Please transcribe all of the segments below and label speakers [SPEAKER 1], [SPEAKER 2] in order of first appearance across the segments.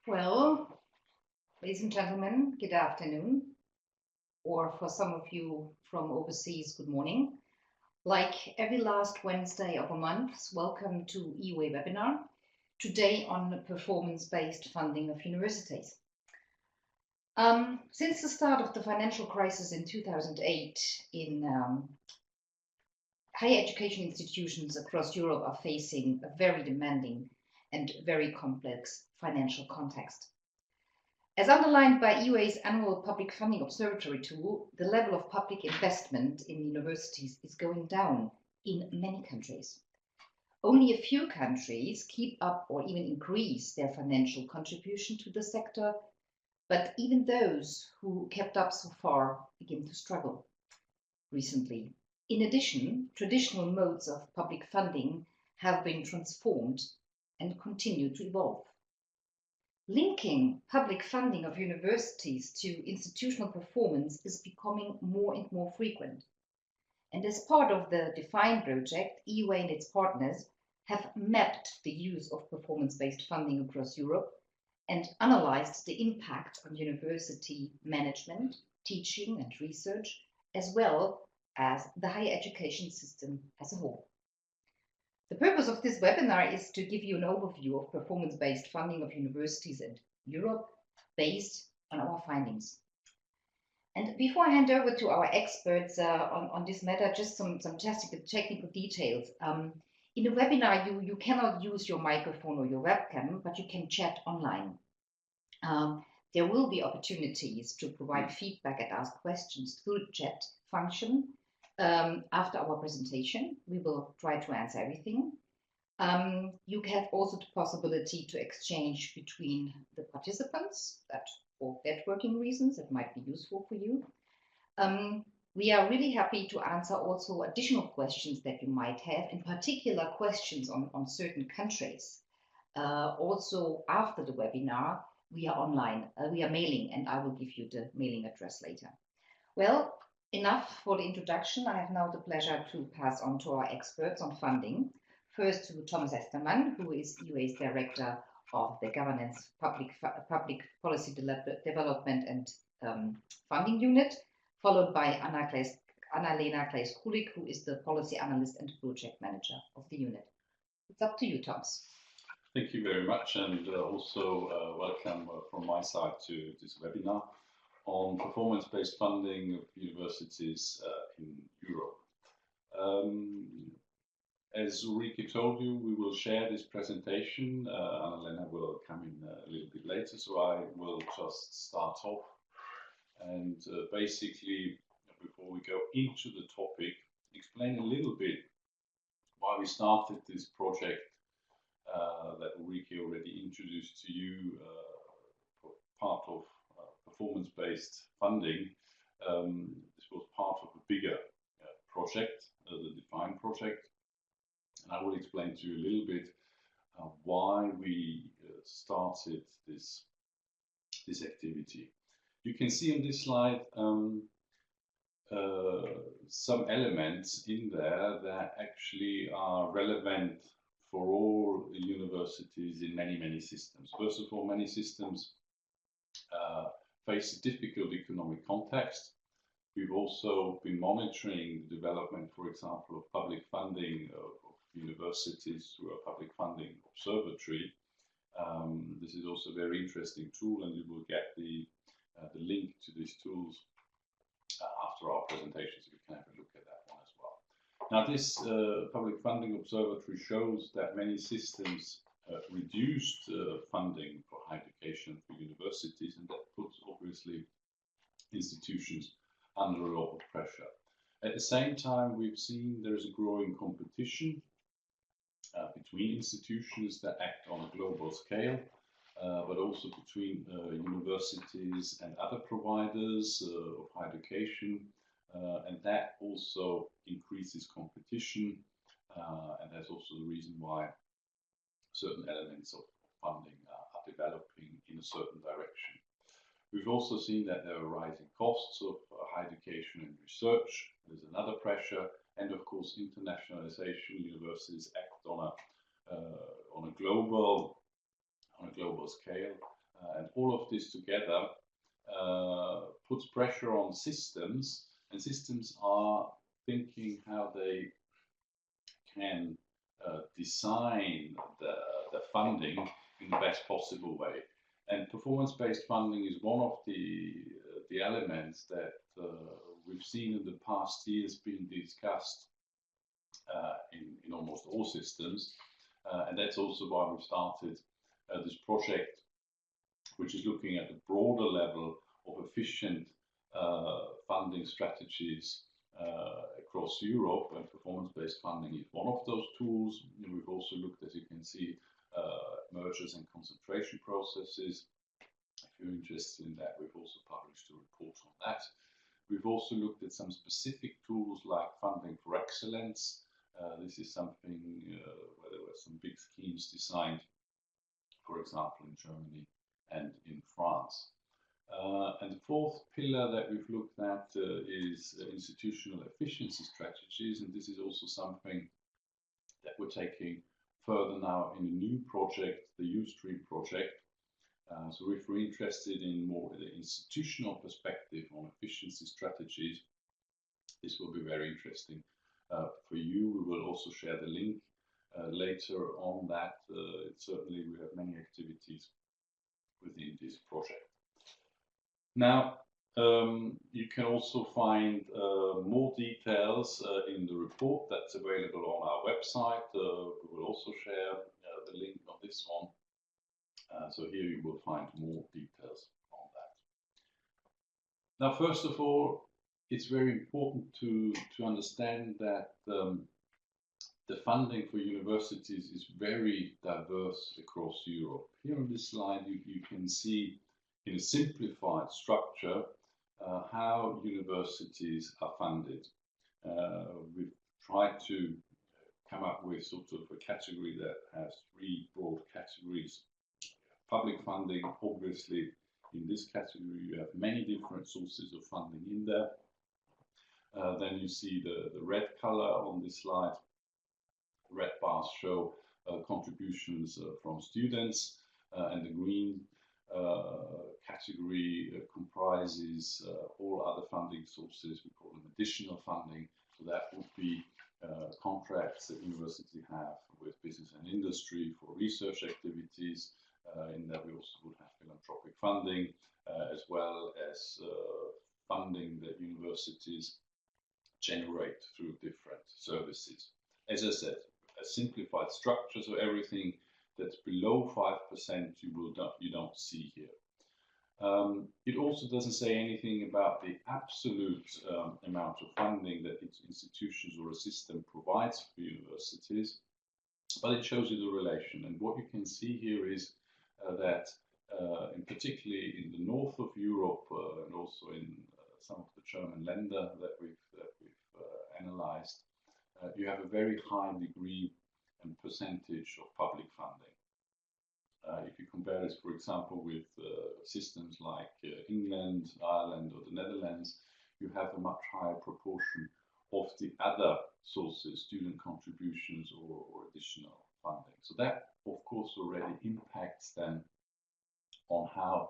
[SPEAKER 1] Well, ladies and gentlemen, good afternoon, or for some of you from overseas, good morning. Like every last Wednesday of a month, welcome to EUA Webinar, today on performance-based funding of universities. Since the start of the financial crisis in 2008, higher education institutions across Europe are facing a very demanding and very complex financial context. As underlined by EUA's annual public funding observatory tool, the level of public investment in universities is going down in many countries. Only a few countries keep up or even increase their financial contribution to the sector, but even those who kept up so far begin to struggle recently. In addition, traditional modes of public funding have been transformed and continue to evolve. Linking public funding of universities to institutional performance is becoming more and more frequent. And as part of the DEFINE project, EUA and its partners have mapped the use of performance-based funding across Europe and analyzed the impact on university management, teaching and research, as well as the higher education system as a whole. The purpose of this webinar is to give you an overview of performance-based funding of universities in Europe based on our findings. And before I hand over to our experts on this matter, just some technical details. In a webinar, you cannot use your microphone or your webcam, but you can chat online. There will be opportunities to provide feedback and ask questions through the chat function. After our presentation, we will try to answer everything. You have also the possibility to exchange between the participants, that for networking reasons, it might be useful for you. We are really happy to answer also additional questions that you might have, in particular questions on certain countries. Also, after the webinar, we are online, we are mailing, and I will give you the mailing address later. Well, enough for the introduction. I have now the pleasure to pass on to our experts on funding. First to Thomas Estermann, who is EUA's Director of the Governance, Public Policy Development and Funding Unit, followed by Anna-Lena Claeys-Kulik, who is the Policy Analyst and Project Manager of the unit. It's up to you, Thomas.
[SPEAKER 2] Thank you very much, and also welcome from my side to this webinar on performance-based funding of universities in Europe. As Ulrike told you, we will share this presentation. Anna-Lena will come in a little bit later, so I will just start off. And basically, before we go into the topic, explain a little bit why we started this project that Ulrike already introduced to you, part of performance-based funding. This was part of a bigger project, the DEFINE project. And I will explain to you a little bit why we started this activity. You can see on this slide some elements in there that actually are relevant for all universities in many systems. First of all, many systems face a difficult economic context. We've also been monitoring the development, for example, of public funding of universities through a public funding observatory. This is also a very interesting tool, and you will get the link to these tools after our presentation, so you can have a look at that one as well. Now, this public funding observatory shows that many systems reduced funding for higher education for universities, and that puts obviously institutions under a lot of pressure. At the same time, we've seen there's a growing competition between institutions that act on a global scale, but also between universities and other providers of higher education, and that also increases competition, and that's also the reason why certain elements of funding are developing in a certain direction. We've also seen that there are rising costs of higher education and research. There's another pressure, and of course, internationalization. Universities act on a global scale, and all of this together puts pressure on systems, and systems are thinking how they can design the funding in the best possible way. And performance-based funding is one of the elements that we've seen in the past years being discussed in almost all systems. And that's also why we've started this project, which is looking at a broader level of efficient funding strategies across Europe, and performance-based funding is one of those tools. And we've also looked, as you can see, mergers and concentration processes. If you're interested in that, we've also published a report on that. We've also looked at some specific tools like funding for excellence. This is something where there were some big schemes designed, for example, in Germany and in France. And the fourth pillar that we've looked at is institutional efficiency strategies, and this is also something that we're taking further now in a new project, the U-Stream project. So if we're interested in more the institutional perspective on efficiency strategies, this will be very interesting for you. We will also share the link later on that. Certainly we have many activities within this project. Now, you can also find more details in the report that's available on our website. We will also share the link on this one. So here you will find more details on that. Now, first of all, it's very important to understand that the funding for universities is very diverse across Europe. Here on this slide, you can see in a simplified structure how universities are funded. We've tried to come up with sort of a category that has three broad categories. Public funding, obviously, in this category you have many different sources of funding in there. Then you see the red color on this slide. The red bars show contributions from students, and the green category comprises all other funding sources. We call them additional funding. So that would be contracts that universities have with business and industry for research activities. In that we also would have philanthropic funding, as well as funding that universities generate through different services. As I said, a simplified structure, so everything that's below 5% you don't see here. It also doesn't say anything about the absolute amount of funding that institutions or a system provides for universities, but it shows you the relation. And what you can see here is that, in particularly in the north of Europe and also in some of the German Länder that we've analyzed, you have a very high degree and percentage of public funding. If you compare this, for example, with systems like England, Ireland, or the Netherlands, you have a much higher proportion of the other sources, student contributions or additional funding. So that, of course, already impacts then on how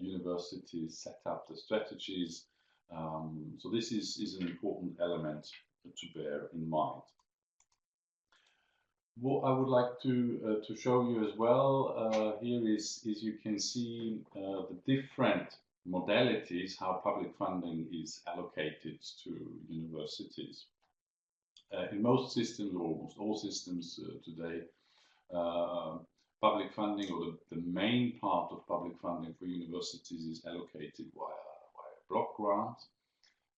[SPEAKER 2] universities set up the strategies. So this is an important element to bear in mind. What I would like to show you as well here is you can see the different modalities, how public funding is allocated to universities. In most systems, or almost all systems today, public funding, or the main part of public funding for universities, is allocated via block grant.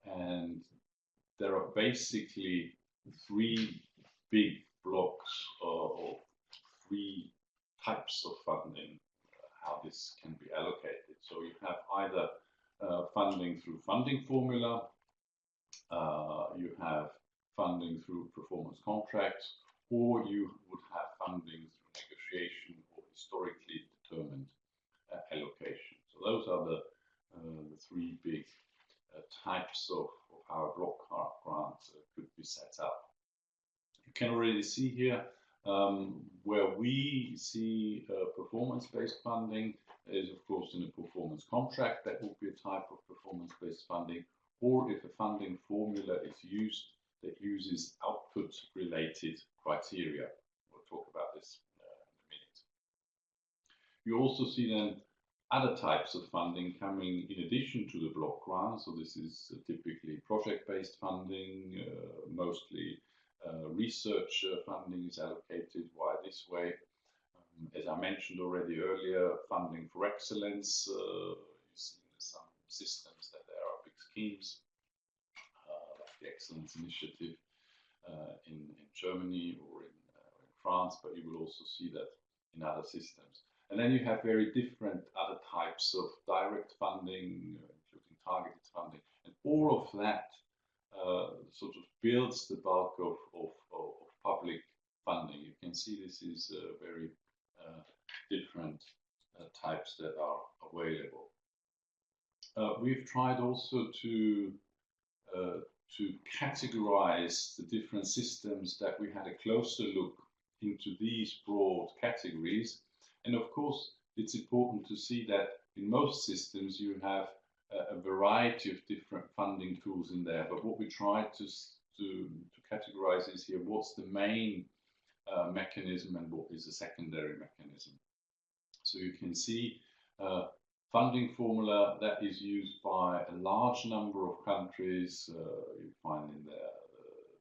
[SPEAKER 2] And there are basically three big blocks or three types of funding, how this can be allocated. So you have either funding through funding formula, you have funding through performance contracts, or you would have funding through negotiation or historically determined allocation. So those are the three big types of how a block grant could be set up. You can already see here where we see performance-based funding is, of course, in a performance contract. That would be a type of performance-based funding, or if a funding formula is used that uses output-related criteria. We'll talk about this in a minute. You also see then other types of funding coming in addition to the block grant. So this is typically project-based funding, mostly research funding is allocated. Why this way? As I mentioned already earlier, funding for excellence. You see in some systems that there are big schemes, like the Excellence Initiative in Germany or in France, but you will also see that in other systems. And then you have very different other types of direct funding, including targeted funding, and all of that sort of builds the bulk of public funding. You can see this is very different types that are available. We've tried also to categorize the different systems that we had a closer look into these broad categories. And of course, it's important to see that in most systems you have a variety of different funding tools in there. But what we try to categorize is here what's the main mechanism and what is the secondary mechanism. So you can see funding formula that is used by a large number of countries. You find in there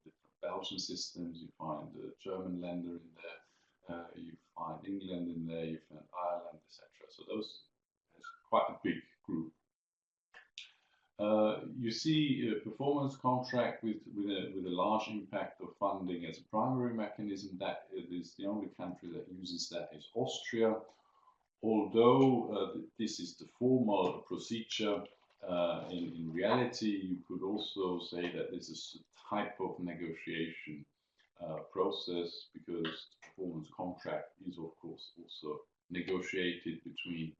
[SPEAKER 2] different Belgian systems, you find the German lender in there, you find England in there, you find Ireland, etc. So those is quite a big group. You see a performance contract with a large impact of funding as a primary mechanism. That is the only country that uses that is Austria. Although this is the formal procedure, in reality, you could also say that this is a type of negotiation process, because the performance contract is, of course, also negotiated between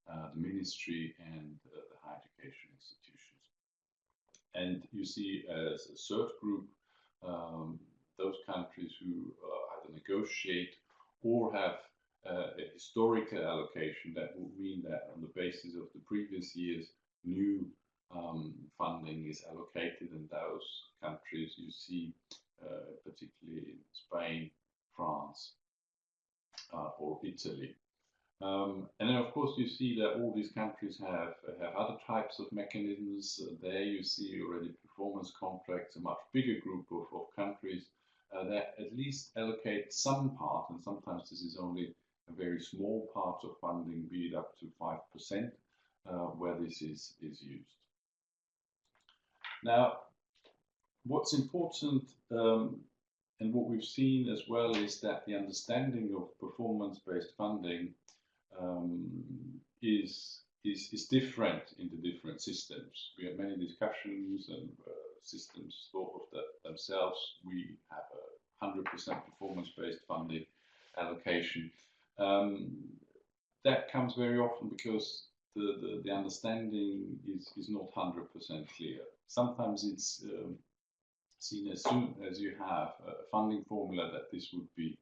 [SPEAKER 2] the ministry and the higher education institutions. And you see as a third group, those countries who either negotiate or have a historical allocation. That would mean that on the basis of the previous years, new funding is allocated, and those countries you see particularly in Spain, France, or Italy. And then of course you see that all these countries have other types of mechanisms. There you see already performance contracts, a much bigger group of countries that at least allocate some part, and sometimes this is only a very small part of funding, be it up to 5%, where this is used. Now, what's important and what we've seen as well is that the understanding of performance-based funding is different in the different systems. We had many discussions, and systems thought of that themselves. We have a 100% performance-based funding allocation. That comes very often because the understanding is not 100% clear. Sometimes it's seen as soon as you have a funding formula that this would be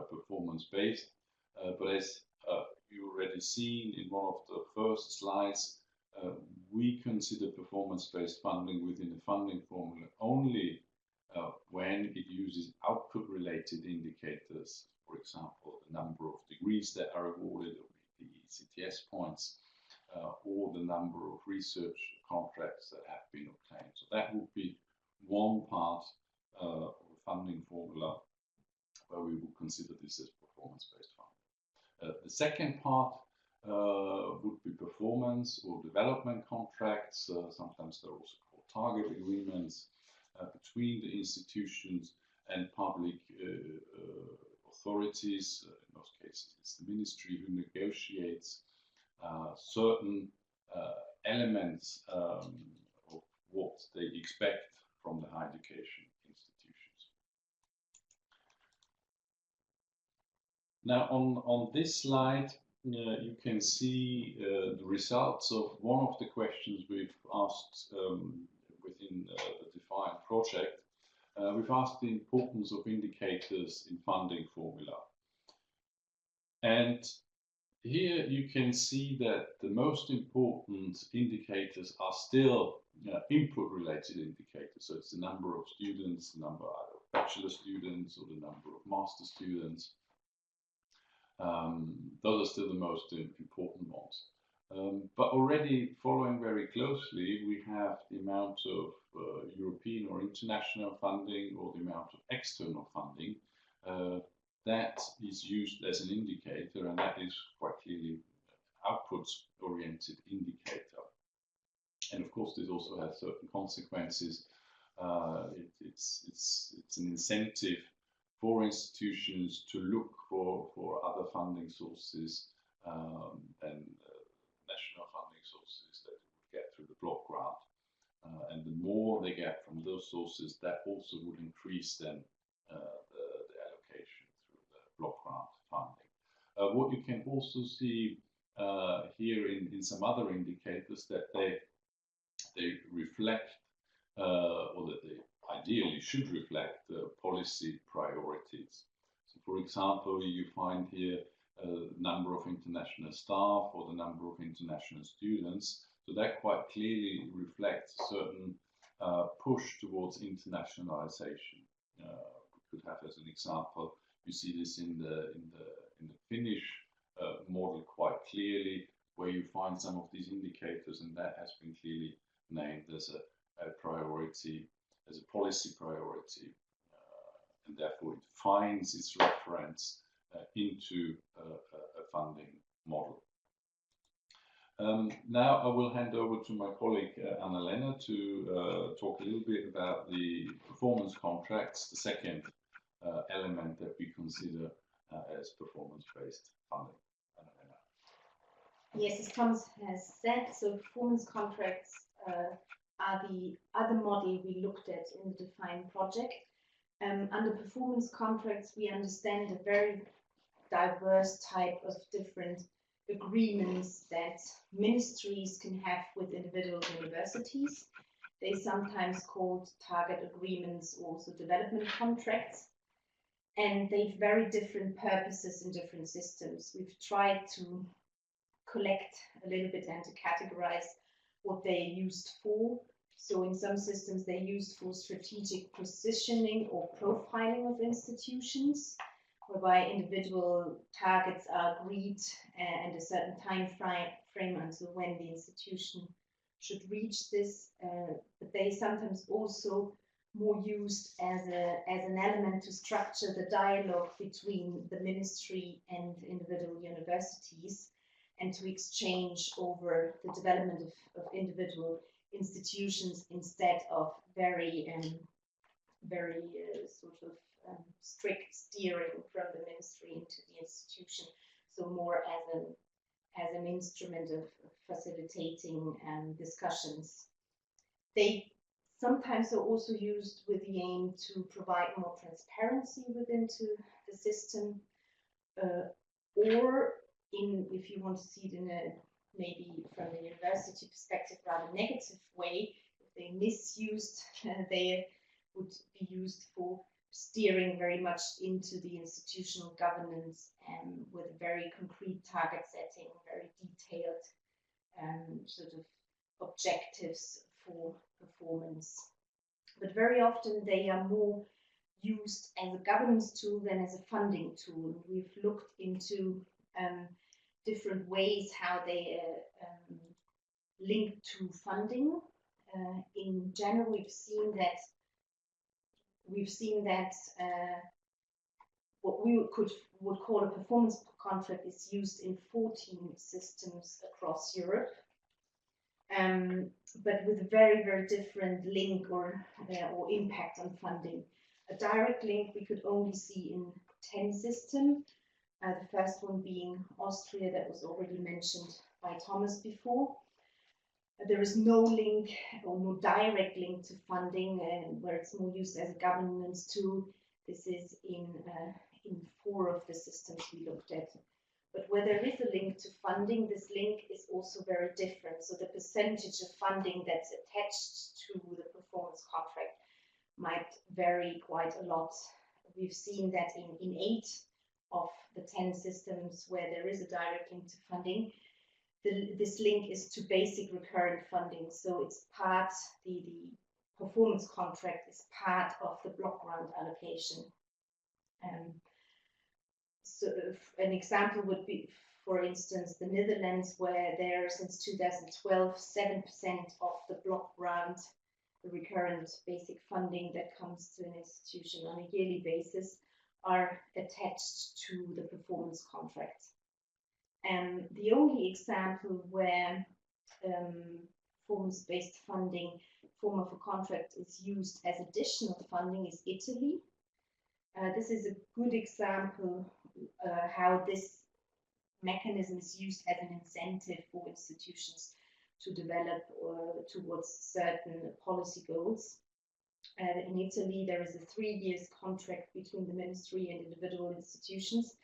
[SPEAKER 2] performance-based, but as you already seen in one of the first slides, we consider performance-based funding within a funding formula only when it uses output-related indicators. For example, the number of degrees that are awarded, or the CTS points, or the number of research contracts that have been obtained. So that would be one part of the funding formula where we would consider this as performance-based funding. The second part would be performance or development contracts. Sometimes they're also called target agreements between the institutions and public authorities. In most cases, it's the ministry who negotiates certain elements of what they expect from the higher education institutions. Now, on this slide, you can see the results of one of the questions we've asked within the defined project. We've asked the importance of indicators in funding formula. And here you can see that the most important indicators are still input-related indicators. So it's the number of students, the number of bachelor students, or the number of master students. Those are still the most important ones. But already following very closely, we have the amount of European or international funding, or the amount of external funding that is used as an indicator, and that is quite clearly outputs-oriented indicator. And of course, this also has certain consequences. It's an incentive for institutions to look for other funding sources than national funding sources that they would get through the block grant. And the more they get from those sources, that also would increase then the allocation through the block grant funding. What you can also see here in some other indicators, that they reflect, or that they ideally should reflect, policy priorities. So, for example, you find here number of international staff or the number of international students. So that quite clearly reflects a certain push towards internationalization. We could have, as an example, you see this in the Finnish model quite clearly, where you find some of these indicators, and that has been clearly named as a priority, as a policy priority, and therefore it finds its reference into a funding model. Now I will hand over to my colleague Anna-Lena to talk a little bit about the performance contracts, the second element that we consider as performance-based funding. Anna-Lena.
[SPEAKER 3] Yes, as Thomas has said, so performance contracts are the other model we looked at in the defined project. Under performance contracts, we understand a very diverse type of different agreements that ministries can have with individual universities. They sometimes called target agreements, also development contracts, and they've very different purposes in different systems. We've tried to collect a little bit and to categorize what they're used for. So in some systems, they're used for strategic positioning or profiling of institutions, whereby individual targets are agreed and a certain time frame until when the institution should reach this. But they sometimes also more used as an element to structure the dialogue between the ministry and individual universities, and to exchange over the development of individual institutions instead of very sort of strict steering from the ministry into the institution. So more as an instrument of facilitating discussions. They sometimes are also used with the aim to provide more transparency within the system, or if you want to see it in a maybe from the university perspective rather negative way, if they misused, they would be used for steering very much into the institutional governance with very concrete target setting, very detailed sort of objectives for performance. But very often they are more used as a governance tool than as a funding tool. We've looked into different ways how they link to funding. In general, we've seen that what we would call a performance contract is used in 14 systems across Europe, but with a very, very different link or impact on funding. A direct link we could only see in 10 systems. The first one being Austria, that was already mentioned by Thomas before. There is no link or no direct link to funding, where it's more used as a governance tool. This is in 4 of the systems we looked at. But where there is a link to funding, this link is also very different. So the percentage of funding that's attached to the performance contract might vary quite a lot. We've seen that in 8 of the 10 systems where there is a direct link to funding, this link is to basic recurrent funding. So it's part, the performance contract is part of the block grant allocation. So an example would be, for instance, the Netherlands, where there since 2012, 7% of the block grant, the recurrent basic funding that comes to an institution on a yearly basis, are attached to the performance contract. And the only example where performance-based funding form of a contract is used as additional funding is Italy. This is a good example how this mechanism is used as an incentive for institutions to develop towards certain policy goals. In Italy, there is a 3-year contract between the ministry and individual institutions,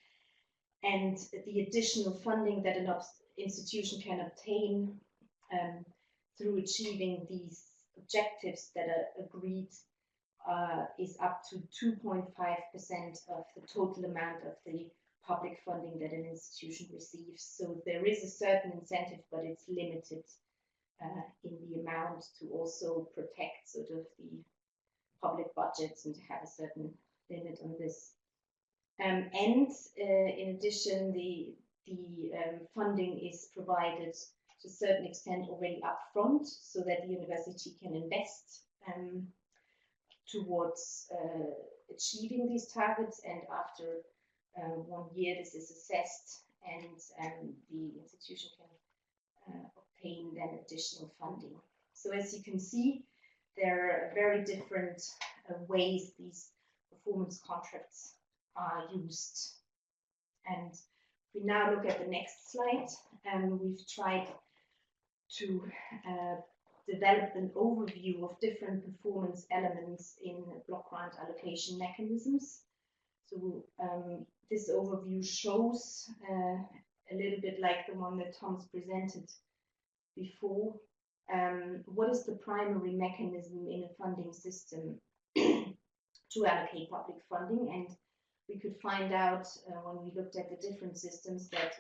[SPEAKER 3] and the additional funding that an institution can obtain through achieving these objectives that are agreed is up to 2.5% of the total amount of the public funding that an institution receives. So there is a certain incentive, but it's limited in the amount to also protect sort of the public budgets and to have a certain limit on this. And in addition, the funding is provided to a certain extent already upfront, so that the university can invest towards achieving these targets, and after 1 year this is assessed, and the institution can obtain then additional funding. So as you can see, there are very different ways these performance contracts are used. And we now look at the next slide, and we've tried to develop an overview of different performance elements in block grant allocation mechanisms. So this overview shows a little bit like the one that Tom's presented before. What is the primary mechanism in a funding system to allocate public funding? And we could find out when we looked at the different systems that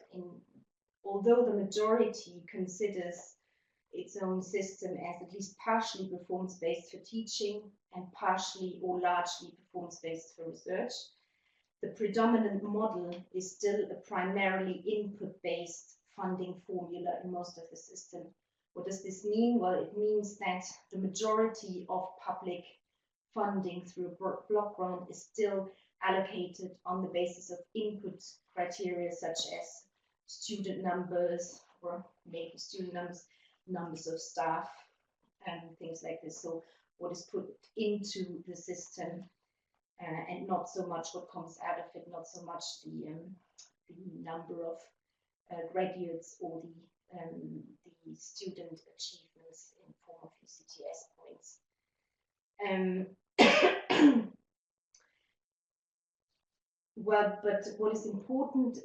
[SPEAKER 3] although the majority considers its own system as at least partially performance-based for teaching and partially or largely performance-based for research, the predominant model is still a primarily input-based funding formula in most of the system. What does this mean? Well, it means that the majority of public funding through a block grant is still allocated on the basis of input criteria such as student numbers, or maybe student numbers of staff, and things like this. So what is put into the system, and not so much what comes out of it, not so much the number of graduates or the student achievements in form of ECTS points. Well, but what is important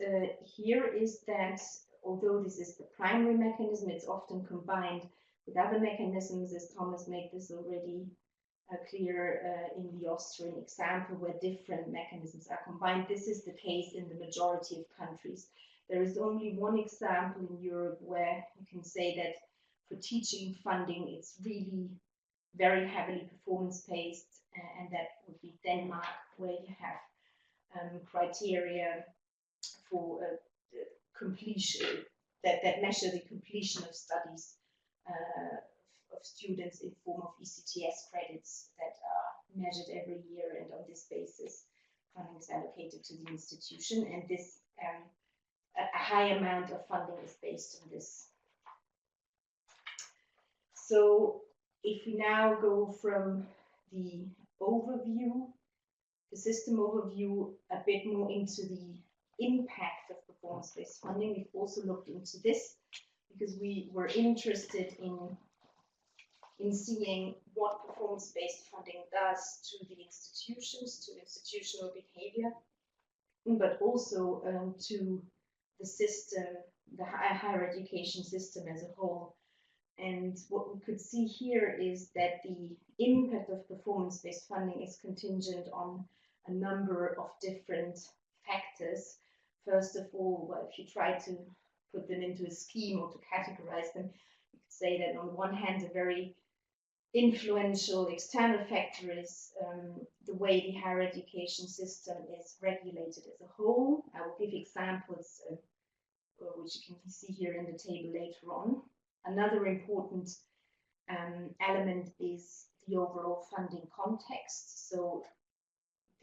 [SPEAKER 3] here is that although this is the primary mechanism, it's often combined with other mechanisms, as Thomas made this already clear in the Austrian example, where different mechanisms are combined. This is the case in the majority of countries. There is only one example in Europe where you can say that for teaching funding, it's really very heavily performance-based, and that would be Denmark, where you have criteria for completion that measure the completion of studies of students in form of ECTS credits that are measured every year, and on this basis funding is allocated to the institution, and this a high amount of funding is based on this. So if we now go from the overview, the system overview, a bit more into the impact of performance-based funding, we've also looked into this because we were interested in seeing what performance-based funding does to the institutions, to institutional behavior, but also to the system, the higher education system as a whole. And what we could see here is that the impact of performance-based funding is contingent on a number of different factors. First of all, well, if you try to put them into a scheme or to categorize them, you could say that on the one hand, a very influential external factor is the way the higher education system is regulated as a whole. I will give examples which you can see here in the table later on. Another important element is the overall funding context, so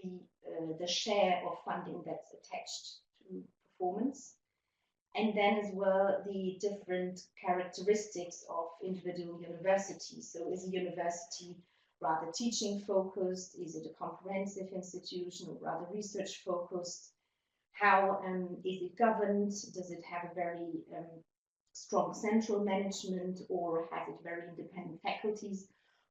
[SPEAKER 3] the share of funding that's attached to performance. And then as well, the different characteristics of individual universities. So is a university rather teaching focused? Is it a comprehensive institution or rather research focused? How is it governed? Does it have a very strong central management, or has it very independent faculties?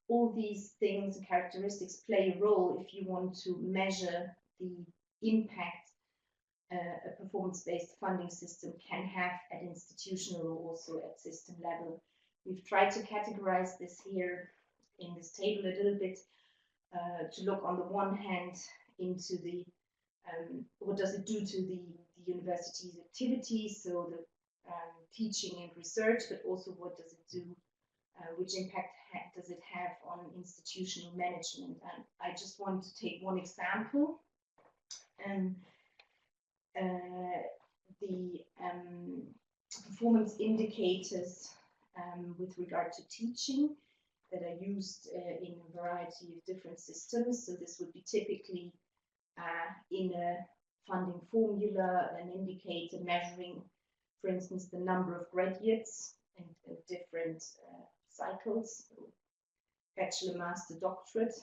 [SPEAKER 3] All these things and characteristics play a role if you want to measure the impact a performance-based funding system can have at institutional or also at system level. We've tried to categorize this here in this table a little bit to look on the one hand into the what does it do to the university's activities, so the teaching and research, but also what does it do, which impact does it have on institutional management. And I just want to take one example. The performance indicators with regard to teaching that are used in a variety of different systems. So this would be typically in a funding formula, an indicator measuring, for instance, the number of graduates in different cycles, so bachelor, master, doctorate,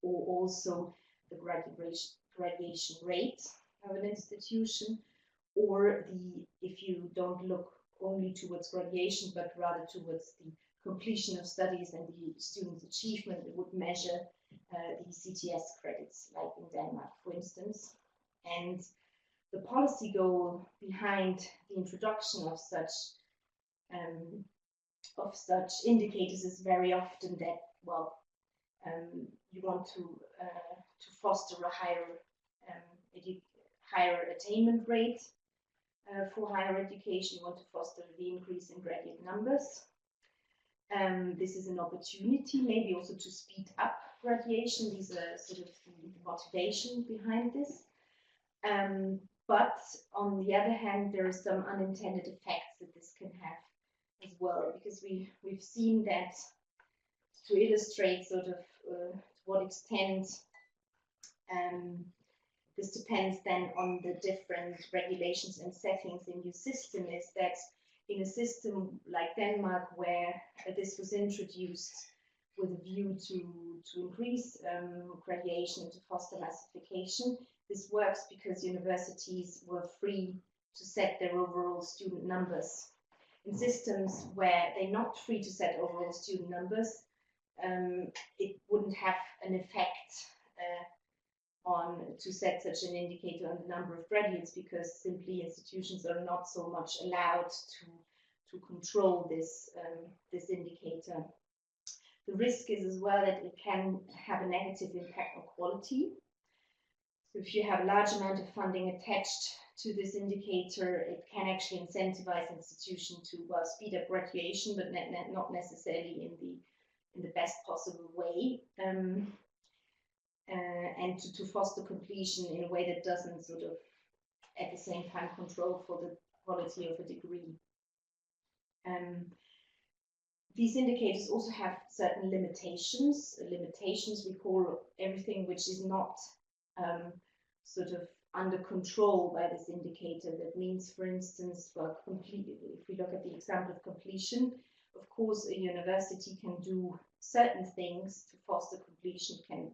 [SPEAKER 3] or also the graduation rate of an institution, or if you don't look only towards graduation, but rather towards the completion of studies and the student's achievement, it would measure the CTS credits, like in Denmark, for instance. And the policy goal behind the introduction of such indicators is very often that, well, you want to foster a higher attainment rate for higher education. You want to foster the increase in graduate numbers. This is an opportunity maybe also to speed up graduation. These are sort of the motivation behind this. But on the other hand, there are some unintended effects that this can have as well, because we've seen that, to illustrate sort of to what extent this depends then on the different regulations and settings in your system, is that in a system like Denmark, where this was introduced with a view to increase graduation and to foster massification, this works because universities were free to set their overall student numbers. In systems where they're not free to set overall student numbers, it wouldn't have an effect to set such an indicator on the number of graduates, because simply institutions are not so much allowed to control this indicator. The risk is as well that it can have a negative impact on quality. So if you have a large amount of funding attached to this indicator, it can actually incentivize institutions to speed up graduation, but not necessarily in the best possible way. And to foster completion in a way that doesn't sort of at the same time control for the quality of a degree. These indicators also have certain limitations. Limitations we call everything which is not sort of under control by this indicator. That means, for instance, well, if we look at the example of completion, of course, a university can do certain things to foster completion, can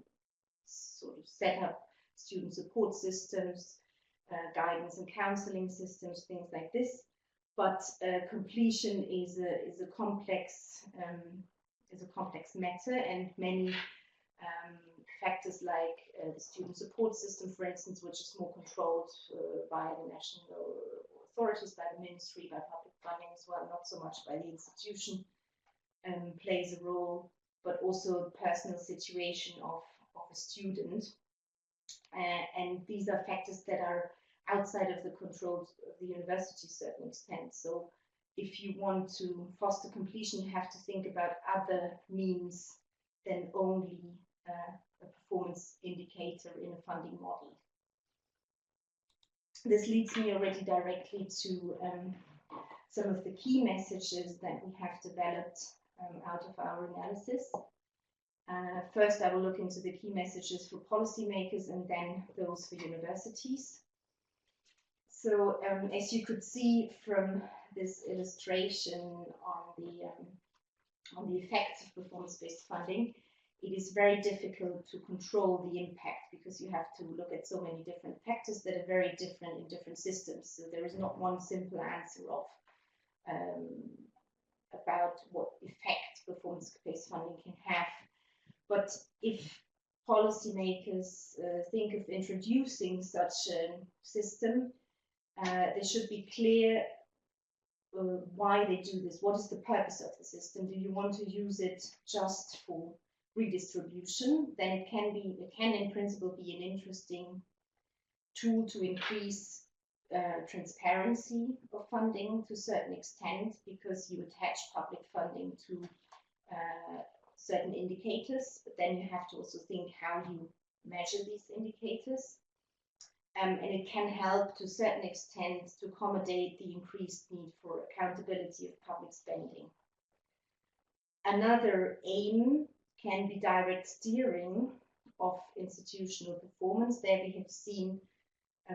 [SPEAKER 3] sort of set up student support systems, guidance and counseling systems, things like this. But completion is a complex matter, and many factors like the student support system, for instance, which is more controlled by the national or authorities, by the ministry, by public funding as well, not so much by the institution, plays a role, but also the personal situation of a student. And these are factors that are outside of the control of the university to a certain extent. So if you want to foster completion, you have to think about other means than only a performance indicator in a funding model. This leads me already directly to some of the key messages that we have developed out of our analysis. First, I will look into the key messages for policymakers and then those for universities. So, as you could see from this illustration on the effects of performance-based funding, it is very difficult to control the impact because you have to look at so many different factors that are very different in different systems. So there is not one simple answer of about what effect performance-based funding can have. But if policymakers think of introducing such a system, they should be clear why they do this. What is the purpose of the system? Do you want to use it just for redistribution? Then it can in principle be an interesting tool to increase transparency of funding to a certain extent, because you attach public funding to certain indicators, but then you have to also think how you measure these indicators. And it can help to a certain extent to accommodate the increased need for accountability of public spending. Another aim can be direct steering of institutional performance. There we have seen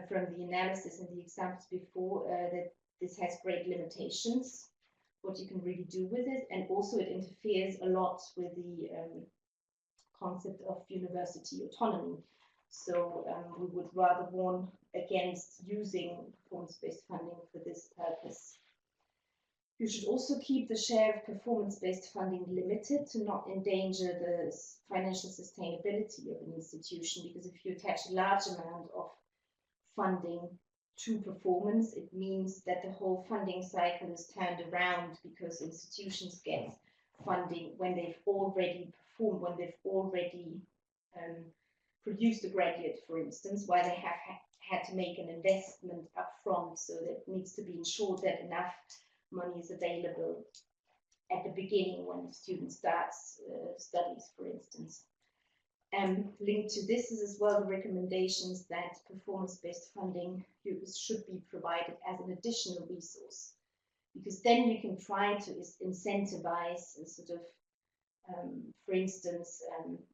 [SPEAKER 3] from the analysis and the examples before that this has great limitations, what you can really do with it, and also it interferes a lot with the concept of university autonomy. So we would rather warn against using performance-based funding for this purpose. You should also keep the share of performance-based funding limited to not endanger the financial sustainability of an institution, because if you attach a large amount of funding to performance, it means that the whole funding cycle is turned around, because institutions get funding when they've already performed, when they've already produced a graduate, for instance, while they have had to make an investment up front. So that needs to be ensured that enough money is available at the beginning when the student starts studies, for instance. Linked to this is as well the recommendations that performance-based funding should be provided as an additional resource, because then you can try to incentivize sort of for instance,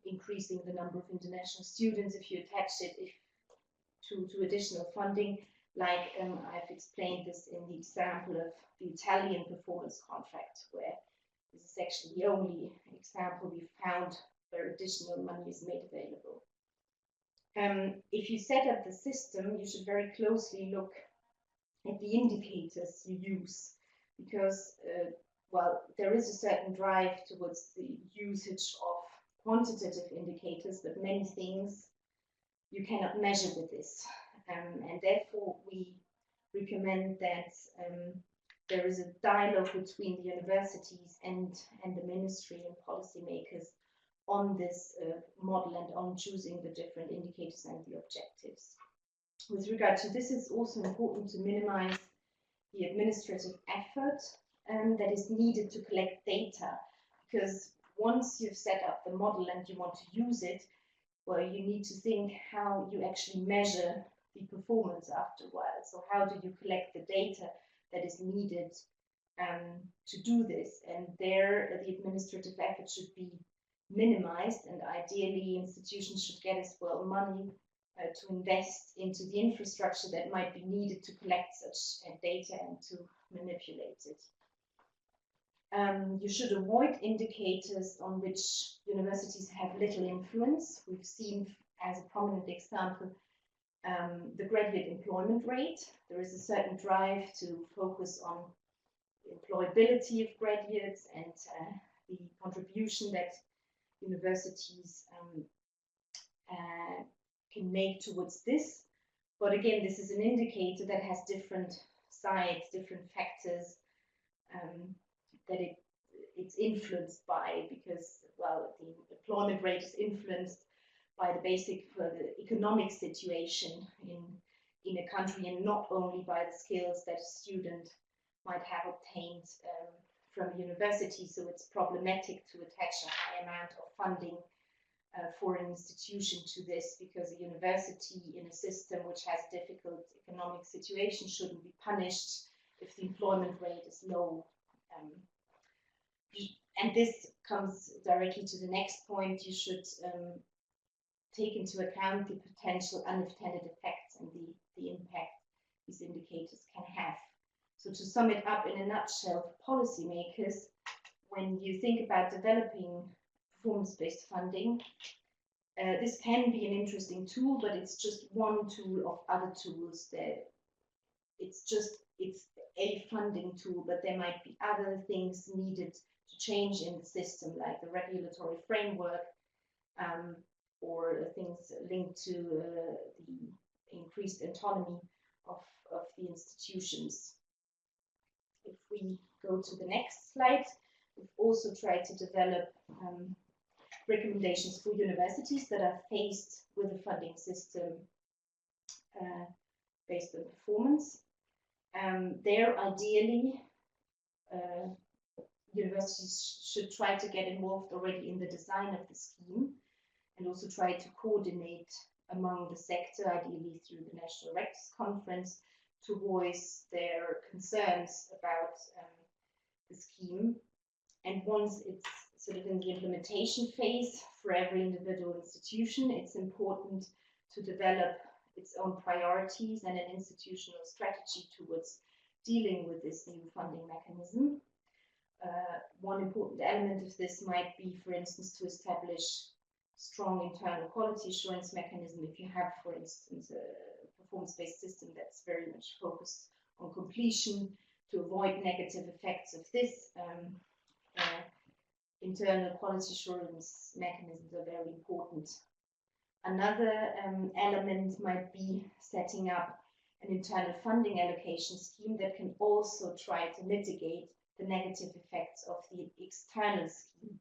[SPEAKER 3] increasing the number of international students if you attach it to additional funding, like I've explained this in the example of the Italian performance contract, where this is actually the only example we've found where additional money is made available. If you set up the system, you should very closely look at the indicators you use, because well, there is a certain drive towards the usage of quantitative indicators, but many things you cannot measure with this. And therefore, we recommend that there is a dialogue between the universities and the ministry and policymakers on this model and on choosing the different indicators and the objectives. With regard to this, it's also important to minimize the administrative effort that is needed to collect data, because once you've set up the model and you want to use it, well, you need to think how you actually measure the performance after a while. So how do you collect the data that is needed to do this? And there, the administrative effort should be minimized, and ideally institutions should get as well money to invest into the infrastructure that might be needed to collect such data and to manipulate it. You should avoid indicators on which universities have little influence. We've seen as a prominent example the graduate employment rate. There is a certain drive to focus on employability of graduates and the contribution that universities can make towards this. But again, this is an indicator that has different sides, different factors that it's influenced by, because, well, the employment rate is influenced by the the economic situation in a country, and not only by the skills that a student might have obtained from a university. So it's problematic to attach a high amount of funding for an institution to this, because a university in a system which has a difficult economic situation shouldn't be punished if the employment rate is low. And this comes directly to the next point. You should take into account the potential unintended effects and the impact these indicators can have. So to sum it up in a nutshell, for policymakers, when you think about developing performance-based funding, this can be an interesting tool, but it's just one tool of other tools. That it's a funding tool, but there might be other things needed to change in the system, like the regulatory framework, or things linked to the increased autonomy of the institutions. If we go to the next slide, we've also tried to develop recommendations for universities that are faced with a funding system based on performance. There, ideally, universities should try to get involved already in the design of the scheme, and also try to coordinate among the sector, ideally through the National Rectors Conference, to voice their concerns about the scheme. And once it's sort of in the implementation phase for every individual institution, it's important to develop its own priorities and an institutional strategy towards dealing with this new funding mechanism. One important element of this might be, for instance, to establish strong internal quality assurance mechanism. If you have, for instance, a performance-based system that's very much focused on completion, to avoid negative effects of this, internal quality assurance mechanisms are very important. Another element might be setting up an internal funding allocation scheme that can also try to mitigate the negative effects of the external scheme.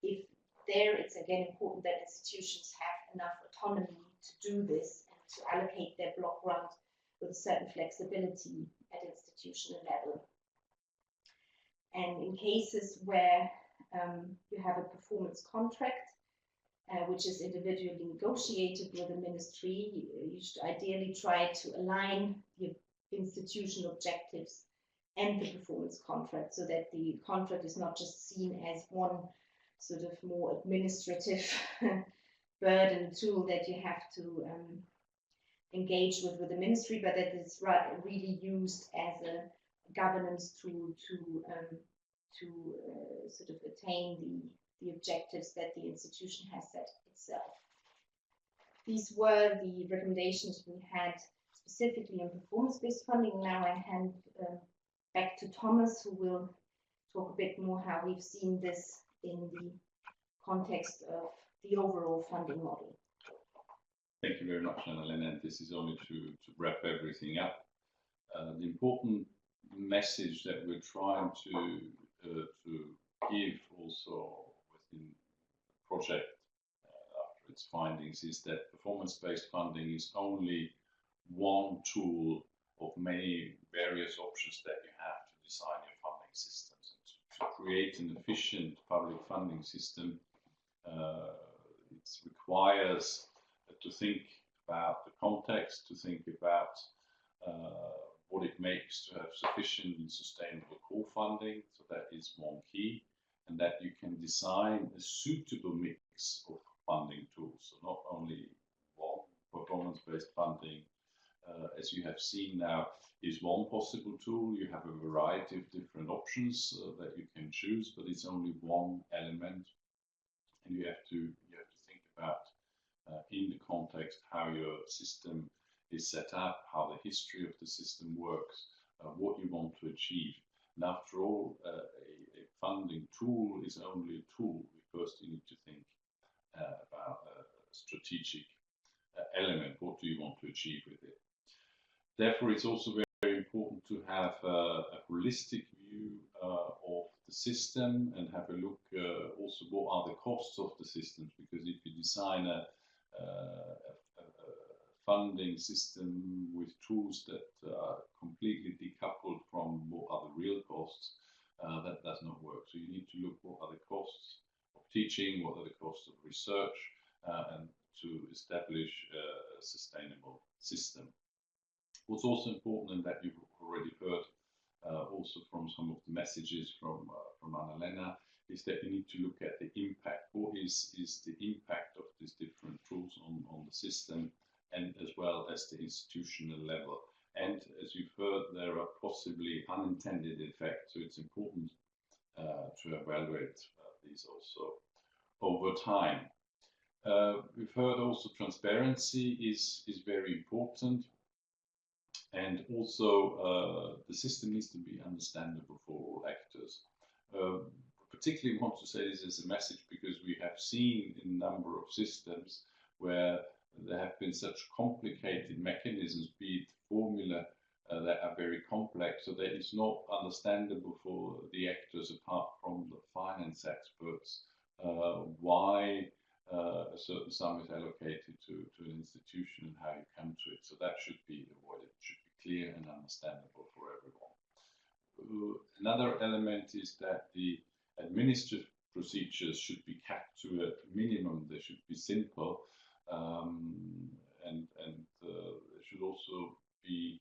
[SPEAKER 3] If there, it's again important that institutions have enough autonomy to do this and to allocate their block grant with a certain flexibility at institutional level. And in cases where you have a performance contract, which is individually negotiated with the ministry, you should ideally try to align the institutional objectives and the performance contract, so that the contract is not just seen as one sort of more administrative burden tool that you have to engage with the ministry, but that it's really used as a governance tool to sort of attain the objectives that the institution has set itself. These were the recommendations we had specifically on performance-based funding. Now I hand back to Thomas, who will talk a bit more how we've seen this in the context of the overall funding model.
[SPEAKER 2] Thank you very much, Anna-Lena. And this is only to wrap everything up. The important message that we're trying to give also within the project after its findings is that performance-based funding is only one tool of many various options that you have to design your funding systems. And to create an efficient public funding system, it requires to think about the context, to think about what it makes to have sufficient and sustainable core funding. So that is one key, and that you can design a suitable mix of funding tools. So not only one performance-based funding, as you have seen now, is one possible tool. You have a variety of different options that you can choose, but it's only one element, and you have to think about in the context how your system is set up, how the history of the system works, what you want to achieve. And after all, a funding tool is only a tool. First, you need to think about a strategic element. What do you want to achieve with it? Therefore, it's also very very important to have a holistic view of the system and have a look also what are the costs of the systems, because if you design a funding system with tools that are completely decoupled from what are the real costs, that does not work. So you need to look what are the costs of teaching, what are the costs of research, and to establish a sustainable system. What's also important, and that you've already heard also from some of the messages from Anna-Lena, is that you need to look at the impact. What is the impact of these different tools on the system, and as well as the institutional level. And as you've heard, there are possibly unintended effects, so it's important to evaluate these also over time. We've heard also transparency is very important, and also the system needs to be understandable for all actors. Particularly want to say this as a message because we have seen in a number of systems where there have been such complicated mechanisms, be it formula that are very complex, so that it's not understandable for the actors apart from the finance experts why a certain sum is allocated to an institution and how you come to it. So that should be avoided. It should be clear and understandable for everyone. Another element is that the administrative procedures should be kept to a minimum. They should be simple, and there should also be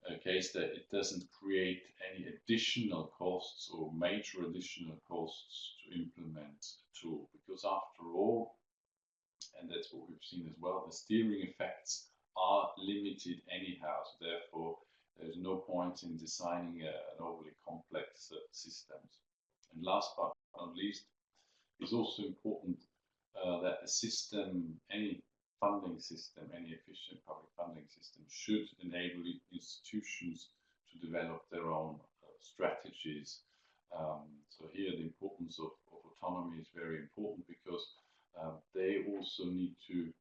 [SPEAKER 2] a case that it doesn't create any additional costs or major additional costs to implement a tool, because after all, and that's what we've seen as well, the steering effects are limited anyhow, so therefore there's no point in designing an overly complex systems. And last but not least, it's also important that the system, any funding system, any efficient public funding system, should enable institutions to develop their own strategies. So here the importance of autonomy is very important, because they also need to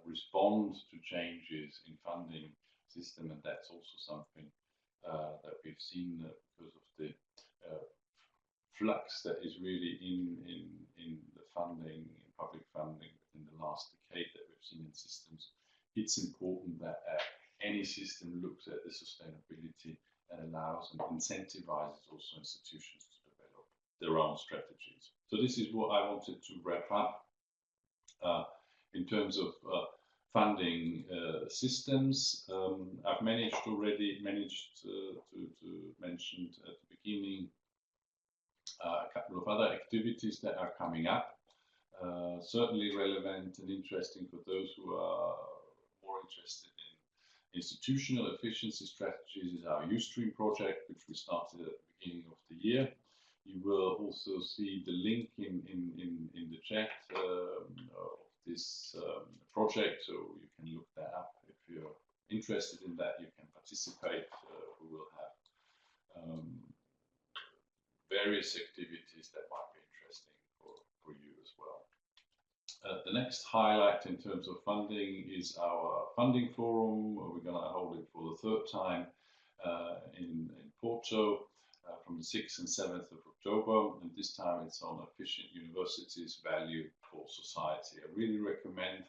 [SPEAKER 2] respond to changes in funding system, and that's also something that we've seen because of the flux that is really in the funding, in public funding in the last decade that we've seen in systems. It's important that any system looks at the sustainability and allows and incentivizes also institutions to develop their own strategies. So this is what I wanted to wrap up in terms of funding systems. I've already managed to mention at the beginning a couple of other activities that are coming up. Certainly relevant and interesting for those who are more interested in institutional efficiency strategies is our Ustream project, which we started at the beginning of the year. You will also see the link in the chat of this project, so you can look that up. If you're interested in that, you can participate. We will have various activities that might be interesting for you as well. The next highlight in terms of funding is our funding forum. We're going to hold it for the third time in Porto from the 6th and 7th of October, and this time it's on efficient universities, value for society. I really recommend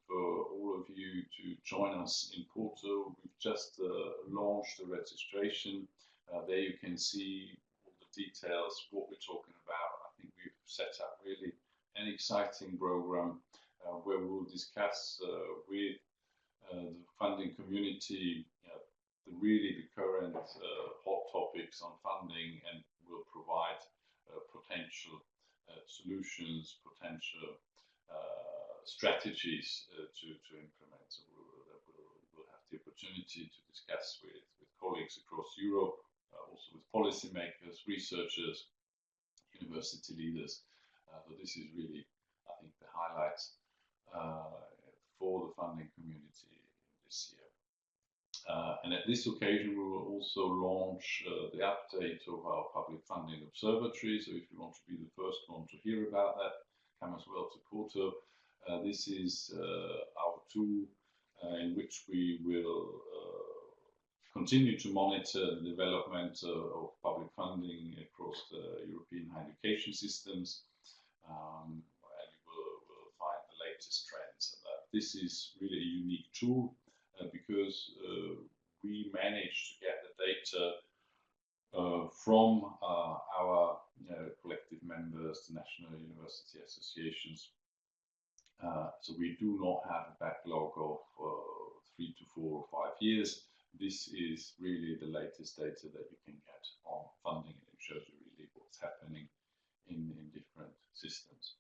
[SPEAKER 2] for all of you to join us in Porto. We've just launched the registration. There you can see all the details, what we're talking about. I think we've set up really an exciting program where we'll discuss with the funding community the current hot topics on funding, and will provide potential solutions, potential strategies to implement. So we'll have the opportunity to discuss with colleagues across Europe, also with policymakers, researchers, university leaders. So this is really, I think, the highlight for the funding community this year. And at this occasion, we will also launch the update of our public funding observatory. So if you want to be the first one to hear about that, come as well to Porto. This is our tool in which we will continue to monitor the development of public funding across the European higher education systems, and you will find the latest trends. And this is really a unique tool because we managed to get the data from our collective members, the national university associations. So we do not have a backlog of 3 to 4 or 5 years. This is really the latest data that you can get on funding, and it shows you really what's happening in different systems.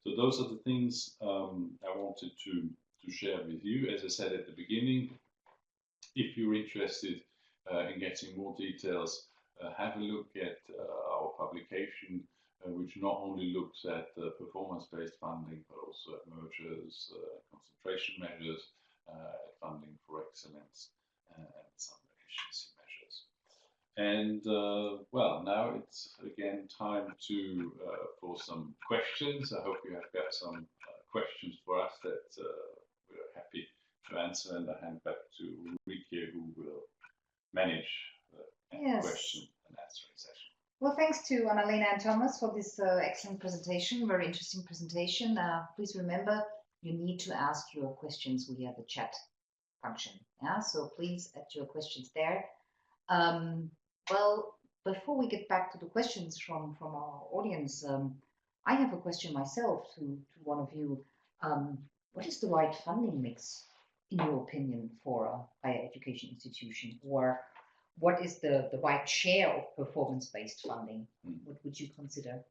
[SPEAKER 2] So those are the things I wanted to share with you. As I said at the beginning, if you're interested in getting more details, have a look at our publication, which not only looks at performance-based funding, but also at mergers, concentration measures, funding for excellence, and some efficiency measures. And well, now it's again time for some questions. I hope you have got some questions for us that we're happy to answer, and I hand back to Ulrike, who will manage the question and answering session.
[SPEAKER 1] Well, thanks to Anna-Lena and Thomas for this excellent presentation, very interesting presentation. Please remember, you need to ask your questions via the chat function. Yeah, so please add your questions there. Well, before we get back to the questions from our audience, I have a question myself to one of you. What is the right funding mix, in your opinion, for a higher education institution? Or what is the right share of performance-based funding? What would you consider?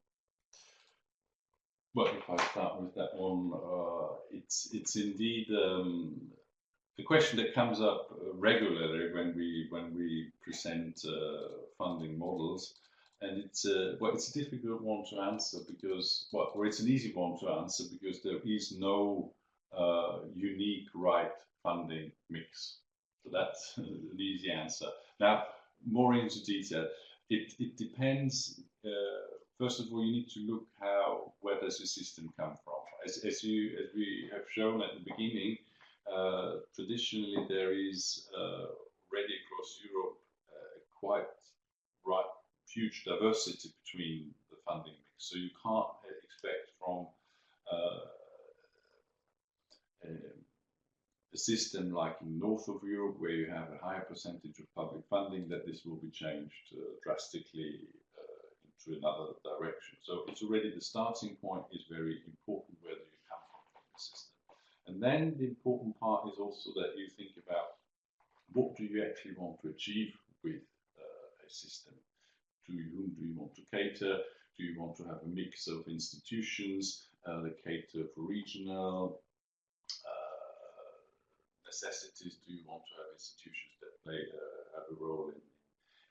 [SPEAKER 2] Well, if I start with that one, it's indeed the question that comes up regularly when we present funding models, and it's it's a difficult one to answer because, or it's an easy one to answer because there is no unique right funding mix. So that's an easy answer. Now, more into detail, it depends. First of all, you need to look where does the system come from. As we have shown at the beginning, traditionally there is already across Europe quite huge diversity between the funding mix. So you can't expect from a system like in north of Europe, where you have a higher percentage of public funding, that this will be changed drastically into another direction. So it's already the starting point is very important, whether you come from the system. And then the important part is also that you think about what do you actually want to achieve with a system. Whom do you want to cater? Do you want to have a mix of institutions that cater for regional necessities? Do you want to have institutions that have a role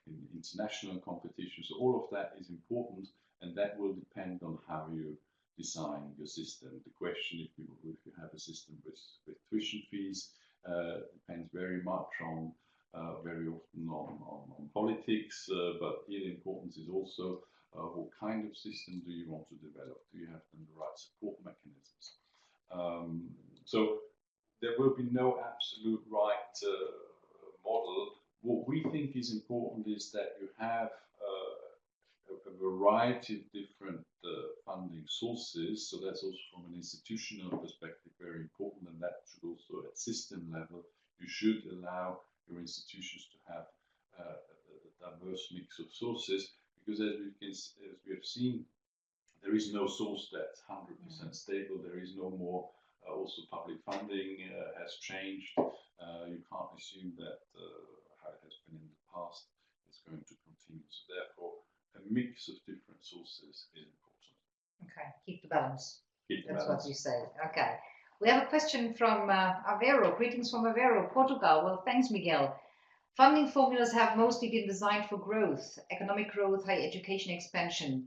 [SPEAKER 2] in international competition? So all of that is important, and that will depend on how you design your system. The question, if you have a system with tuition fees, depends very much on very often on politics, but here the importance is also what kind of system do you want to develop? Do you have the right support mechanisms? So there will be no absolute right model. What we think is important is that you have a variety of different funding sources. So that's also from an institutional perspective very important, and that should also at system level, you should allow your institutions to have a diverse mix of sources, because as we have seen, there is no source that's 100% stable. There is no more. Also, public funding has changed. You can't assume that how it has been in the past is going to continue. So therefore, a mix of different sources is important.
[SPEAKER 1] Okay, keep the balance.
[SPEAKER 2] That's
[SPEAKER 1] what you say. Okay. We have a question from Aveiro. Greetings from Aveiro, Portugal. Well, thanks, Miguel. Funding formulas have mostly been designed for growth, economic growth, higher education expansion,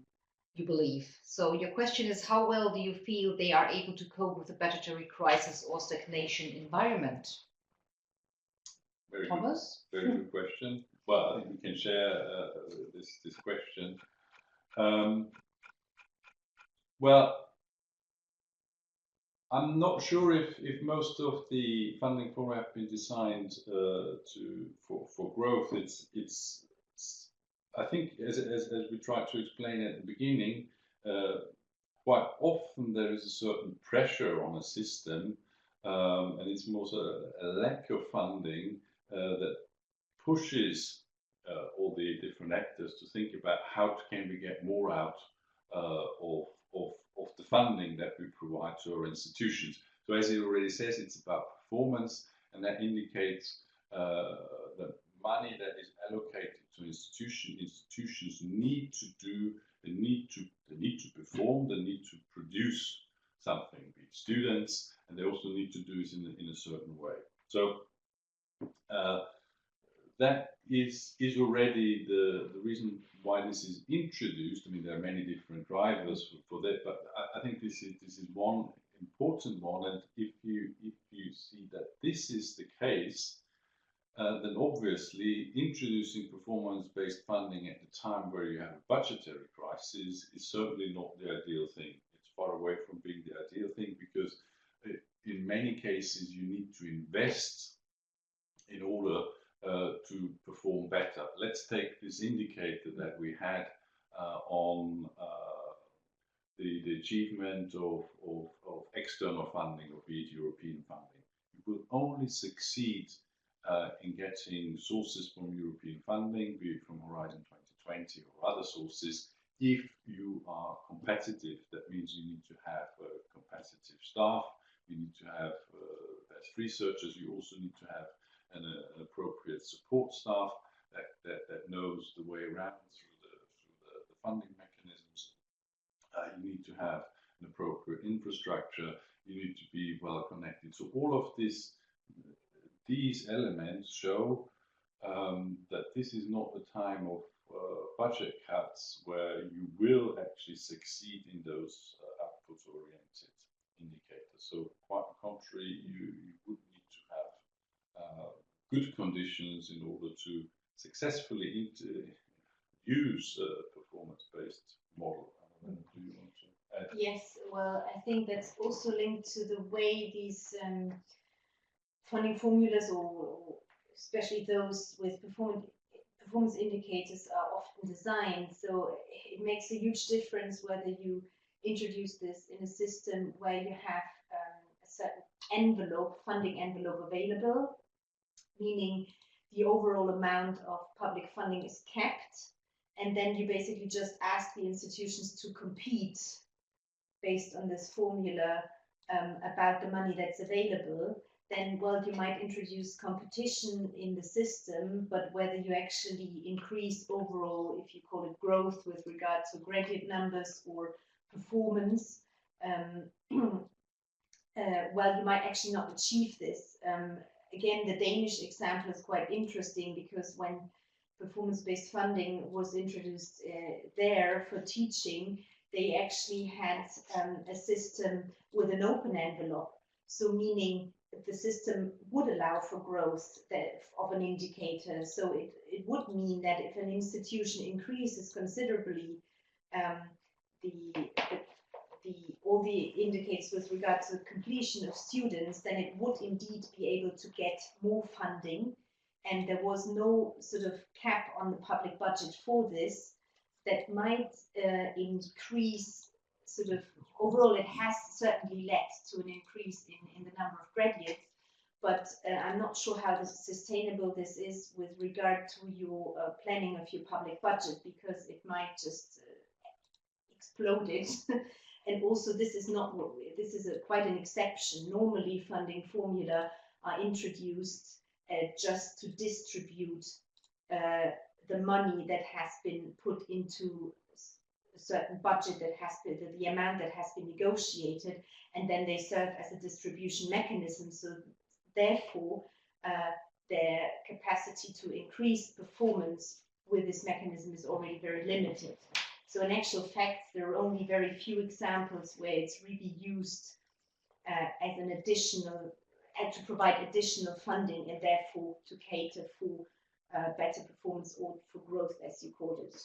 [SPEAKER 1] you believe. So your question is, how well do you feel they are able to cope with a budgetary crisis or stagnation environment?
[SPEAKER 2] Very
[SPEAKER 1] Thomas?
[SPEAKER 2] Good, very good question. Well, I think we can share this question. Well, I'm not sure if most of the funding formula have been designed for growth. I think as we tried to explain at the beginning, quite often there is a certain pressure on a system, and it's more a lack of funding that pushes all the different actors to think about how can we get more out of the funding that we provide to our institutions. So as it already says, it's about performance, and that indicates the money that is allocated to institutions need to do, they need to perform, they need to produce something, be it students, and they also need to do it in a certain way. So that is already the reason why this is introduced. I mean, there are many different drivers for that, but I think this is one important one. And if you see that this is the case, then obviously introducing performance-based funding at the time where you have a budgetary crisis is certainly not the ideal thing. It's far away from being the ideal thing, because in many cases you need to invest in order to perform better. Let's take this indicator that we had on the achievement of external funding, or be it European funding. You will only succeed in getting sources from European funding, be it from Horizon 2020 or other sources, if you are competitive. That means you need to have competitive staff, you need to have best researchers, you also need to have an appropriate support staff that knows the way around through the funding mechanisms. You need to have an appropriate infrastructure, you need to be well connected. So all of these elements show that this is not the time of budget cuts where you will actually succeed in those output-oriented indicators. So quite the contrary, you would need to have good conditions in order to successfully use a performance-based model. Do you want to add?
[SPEAKER 3] Yes, well, I think that's also linked to the way these funding formulas, or especially those with performance indicators, are often designed. So it makes a huge difference whether you introduce this in a system where you have a certain envelope, funding envelope available, meaning the overall amount of public funding is kept, and then you basically just ask the institutions to compete based on this formula about the money that's available. Then, well, you might introduce competition in the system, but whether you actually increase overall, if you call it growth with regard to graduate numbers or performance, well, you might actually not achieve this. Again, the Danish example is quite interesting, because when performance-based funding was introduced there for teaching, they actually had a system with an open envelope. So meaning the system would allow for growth of an indicator. So it would mean that if an institution increases considerably all the indicators with regard to completion of students, then it would indeed be able to get more funding. And there was no sort of cap on the public budget for this. That might increase sort of overall. It has certainly led to an increase in the number of graduates, but I'm not sure how sustainable this is with regard to your planning of your public budget, because it might just explode it. And also, this is not what this is quite an exception. Normally, funding formula are introduced just to distribute the money that has been put into a certain budget, that has been the amount that has been negotiated, and then they serve as a distribution mechanism. So therefore, their capacity to increase performance with this mechanism is already very limited. So in actual fact, there are only very few examples where it's really used as an additional, to provide additional funding, and therefore to cater for better performance or for growth, as you called it.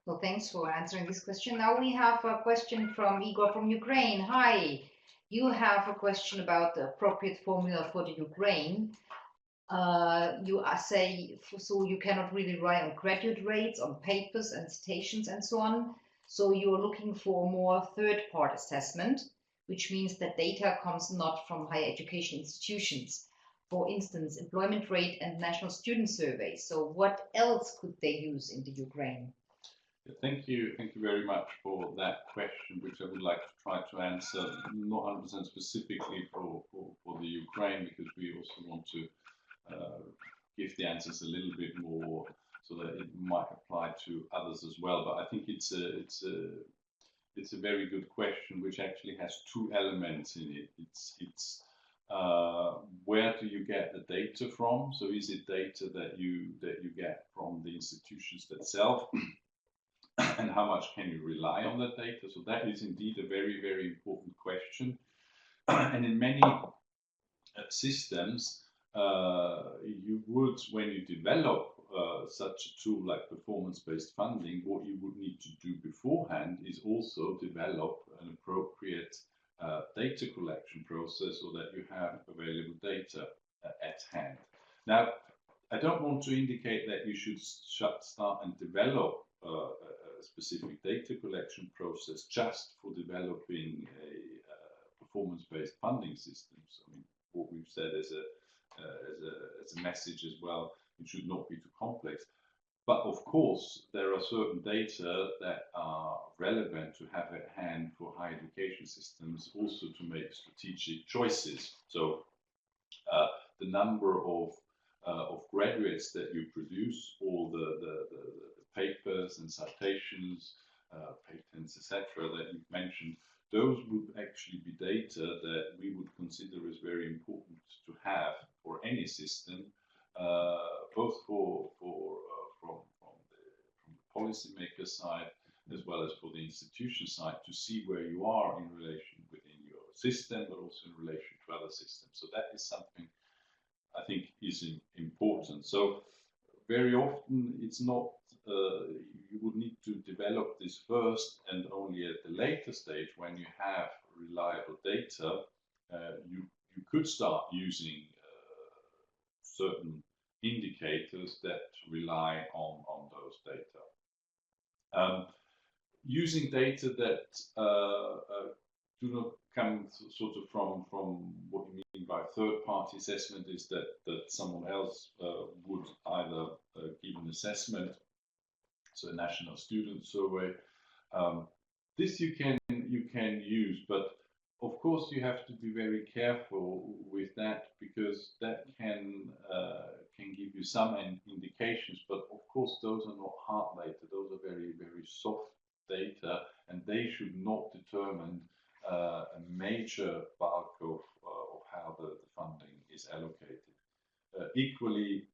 [SPEAKER 1] Well, thanks for answering this question. Now we have a question from Igor from Ukraine. Hi, you have a question about the appropriate formula for the Ukraine. You say, so you cannot really rely on graduate rates, on papers and citations and so on. So you're looking for more third-part assessment, which means that data comes not from higher education institutions. For instance, employment rate and national student surveys. So what else could they use in the Ukraine?
[SPEAKER 2] Thank you very much for that question, which I would like to try to answer, not 100% specifically for the Ukraine, because we also want to give the answers a little bit more so that it might apply to others as well. But I think it's a very good question, which actually has two elements in it. It's where do you get the data from? So is it data that you get from the institutions themselves? And how much can you rely on that data? So that is indeed a very, very important question. And in many systems, you would, when you develop such a tool like performance-based funding, what you would need to do beforehand is also develop an appropriate data collection process so that you have available data at hand. Now, I don't want to indicate that you should start and develop a specific data collection process just for developing a performance-based funding system. So, I mean, what we've said as a message as well, it should not be too complex. But of course, there are certain data that are relevant to have at hand for higher education systems, also to make strategic choices. So the number of graduates that you produce, all the papers and citations, patents, etc., that you've mentioned, those would actually be data that we would consider as very important to have for any system, both from the policymaker side as well as for the institution side, to see where you are in relation within your system, but also in relation to other systems. So that is something I think is important. So very often it's not, you would need to develop this first, and only at the later stage, when you have reliable data, you could start using certain indicators that rely on those data. Using data that do not come sort of from what you mean by third-party assessment is that someone else would either give an assessment, so a national student survey. This you can use, but of course you have to be very careful with that, because that can give you some indications, but of course those are not hard data, those are very, very soft data, and they should not determine a major bulk of how the funding is allocated. Equally,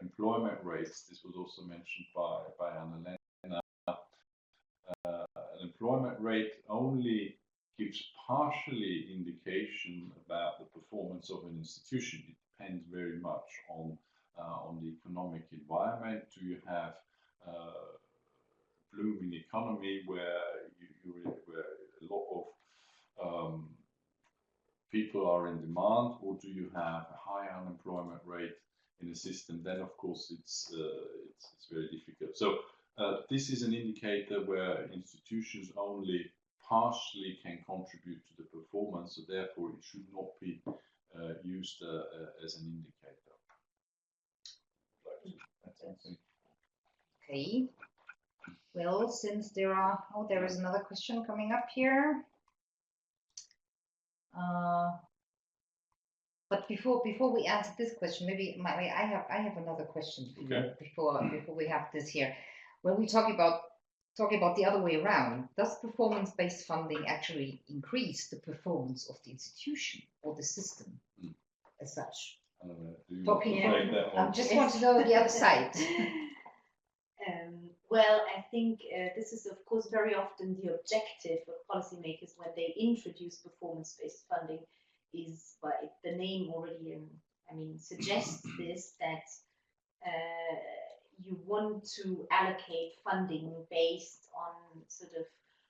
[SPEAKER 2] employment rates, this was also mentioned by Anna-Lena. An employment rate only gives partially indication about the performance of an institution. It depends very much on the economic environment. Do you have blooming economy where where a lot of people are in demand, or do you have a high unemployment rate in a system? Then of course it's very difficult. So this is an indicator where institutions only partially can contribute to the performance, so therefore it should not be used as an indicator.
[SPEAKER 1] Okay. Well, since there is another question coming up here. But before we answer this question, maybe I have another question for you before we have this here. When we talk about the other way around, does performance-based funding actually increase the performance of the institution or the system as such? I just want to know the other side.
[SPEAKER 3] Well, I think this is, of course, very often the objective of policymakers when they introduce performance-based funding is, but the name already, suggests this, that you want to allocate funding based on sort of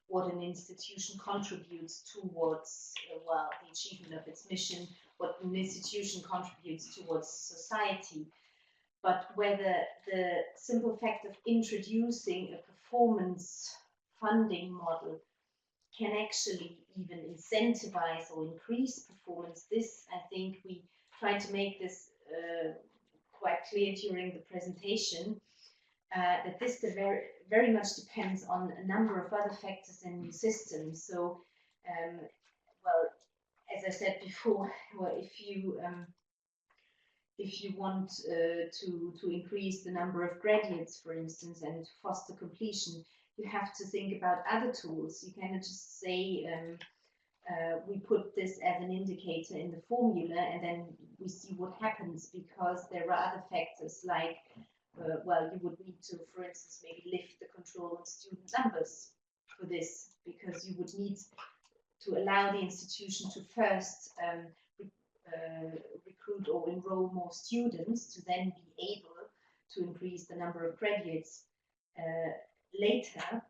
[SPEAKER 3] what an institution contributes towards, well, the achievement of its mission, what an institution contributes towards society. But whether the simple fact of introducing a performance funding model can actually even incentivize or increase performance, this, I think we tried to make this quite clear during the presentation, that this very much depends on a number of other factors in the system. So, well, as I said before, well, if you want to increase the number of graduates, for instance, and foster completion, you have to think about other tools. You cannot just say we put this as an indicator in the formula and then we see what happens, because there are other factors like, well, you would need to, for instance, maybe lift the control on student numbers for this, because you would need to allow the institution to first recruit or enroll more students to then be able to increase the number of graduates later.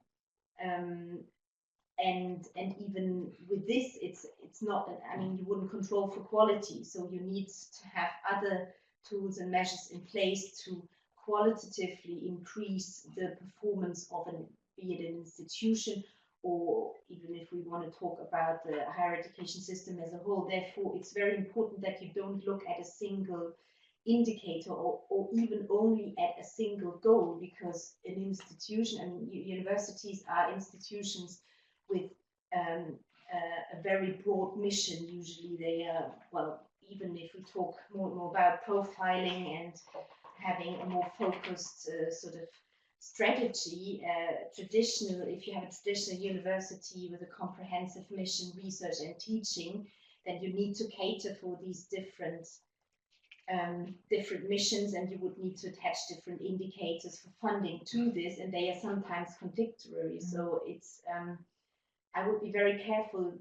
[SPEAKER 3] And even with this, it's not, I mean, you wouldn't control for quality, so you need to have other tools and measures in place to qualitatively increase the performance of be it an institution, or even if we want to talk about the higher education system as a whole. Therefore, it's very important that you don't look at a single indicator or even only at a single goal, because an institution, and universities are institutions with a very broad mission. Usually they are, well, even if we talk more and more about profiling and having a more focused sort of strategy, if you have a traditional university with a comprehensive mission, research and teaching, then you need to cater for these different missions, and you would need to attach different indicators for funding to this, and they are sometimes contradictory. So it's I would be very careful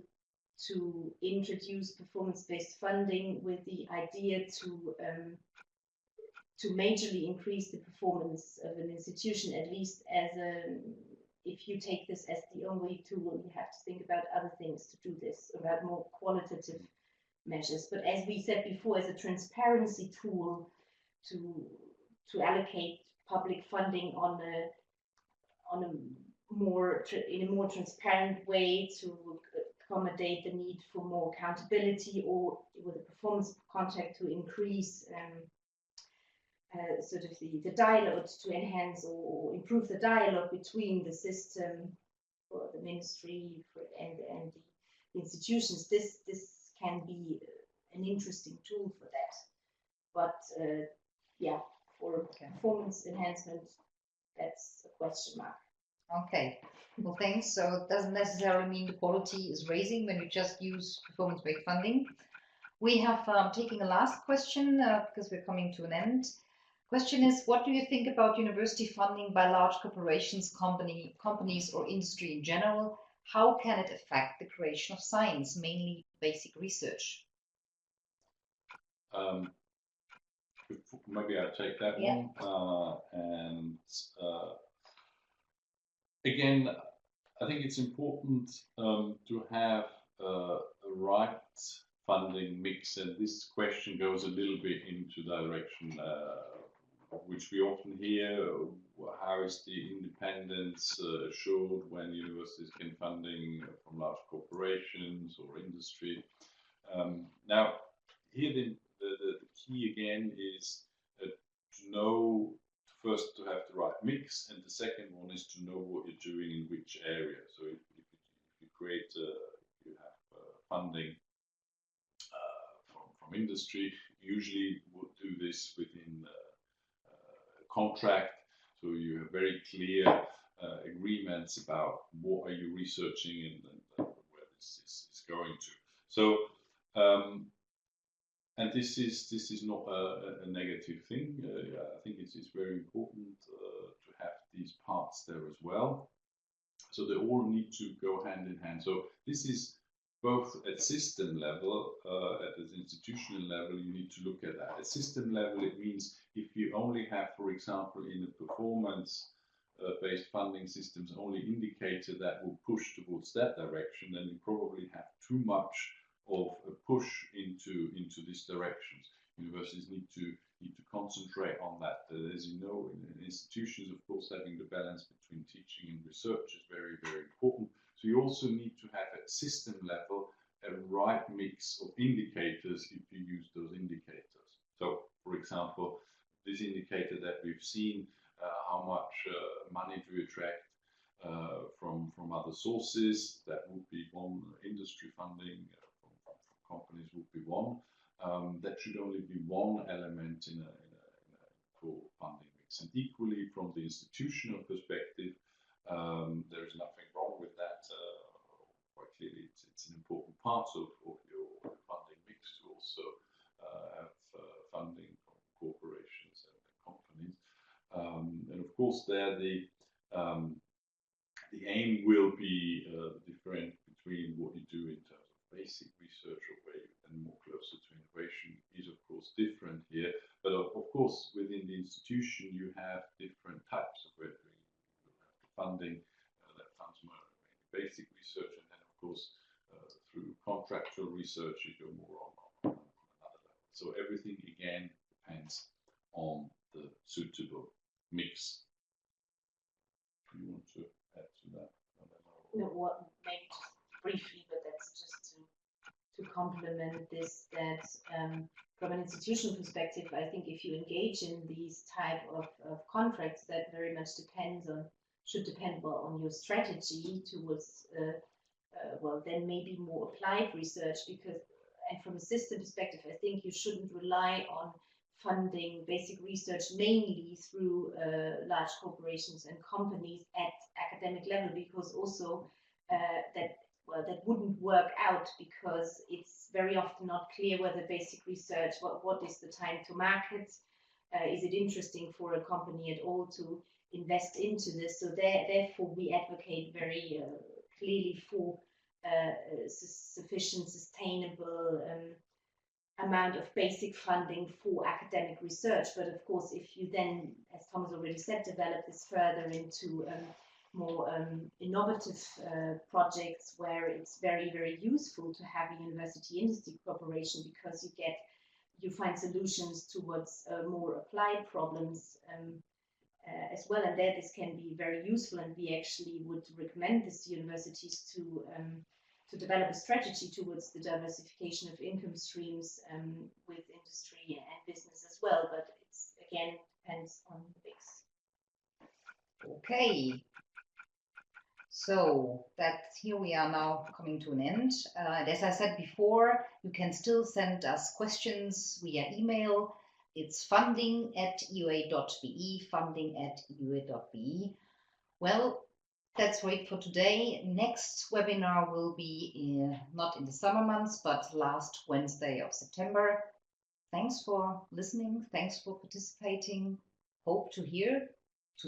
[SPEAKER 3] to introduce performance-based funding with the idea to majorly increase the performance of an institution, at least as if you take this as the only tool, you have to think about other things to do this, about more qualitative measures. But as we said before, as a transparency tool to allocate public funding in a more transparent way, to accommodate the need for more accountability, or with a performance contract to increase sort of the dialogue, to enhance or improve the dialogue between the system, or the ministry, and the institutions. This can be an interesting tool for that. But yeah, for performance enhancement, that's a question mark.
[SPEAKER 1] Okay, well, thanks. So it doesn't necessarily mean the quality is raising when you just use performance-based funding. We have taken a last question because we're coming to an end. Question is, what do you think about university funding by large corporations, companies, or industry in general? How can it affect the creation of science, mainly basic research?
[SPEAKER 2] Maybe I'll take that one. And again, I think it's important to have a right funding mix, and this question goes a little bit into the direction which we often hear. How is the independence assured when universities get funding from large corporations or industry? Now, here the key again is to know, first, to have the right mix, and the second one is to know what you're doing in which area. So if you create, you have funding from industry, usually would do this within a contract, so you have very clear agreements about what are you researching and where this is going to. So and this is not a negative thing. I think it's very important to have these parts there as well. So they all need to go hand in hand. So this is both at system level, at the institutional level, you need to look at that. At system level, it means if you only have, for example, in the performance-based funding systems, only indicator that will push towards that direction, then you probably have too much of a push into this direction. Universities need to concentrate on that. As you know, in institutions, of course, having the balance between teaching and research is very, very important. So you also need to have at system level a right mix of indicators if you use those indicators. So, for example, this indicator that we've seen, how much money do we attract from other sources, that would be one. Industry funding from companies would be one. That should only be one element in a core funding mix. And equally, from the institutional perspective, there is nothing wrong with that. Quite clearly, it's an important part of your funding mix to also have funding from corporations and companies. And of course, there the aim will be the difference between what you do in terms of basic research or where you and more closer to innovation is of course different here. But of course, within the institution, you have different types of where you have the funding that funds more basic research, and then of course through contractual research you go more on another level. So everything again depends on the suitable mix. Do you want to add to that?
[SPEAKER 3] No, what maybe just briefly, but that's just to complement this, that from an institutional perspective, I think if you engage in these type of contracts, that very much should depend on your strategy towards, well, then maybe more applied research, because, and from a system perspective, I think you shouldn't rely on funding basic research mainly through large corporations and companies at academic level, because also that wouldn't work out, because it's very often not clear whether basic research, what is the time to market, is it interesting for a company at all to invest into this. So therefore we advocate very clearly for sufficient sustainable amount of basic funding for academic research. But of course, if you then, as Thomas already said, develop this further into more innovative projects where it's very, very useful to have a university industry cooperation, because you find solutions towards more applied problems as well, and there this can be very useful, and we actually would recommend this to universities to develop a strategy towards the diversification of income streams with industry and business as well, but it's again depends on the mix.
[SPEAKER 1] Okay. So here we are now coming to an end. As I said before, you can still send us questions via email. It's funding@eua.be, funding@eua.be. Well, that's it for today. Next webinar will be not in the summer months, but last Wednesday of September. Thanks for listening. Thanks for participating. Hope to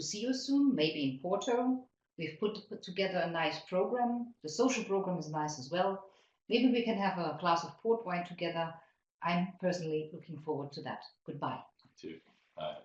[SPEAKER 1] see you soon, maybe in Porto. We've put together a nice program. The social program is nice as well. Maybe we can have a glass of port wine together. I'm personally looking forward to that. Goodbye.
[SPEAKER 2] Me too. Bye.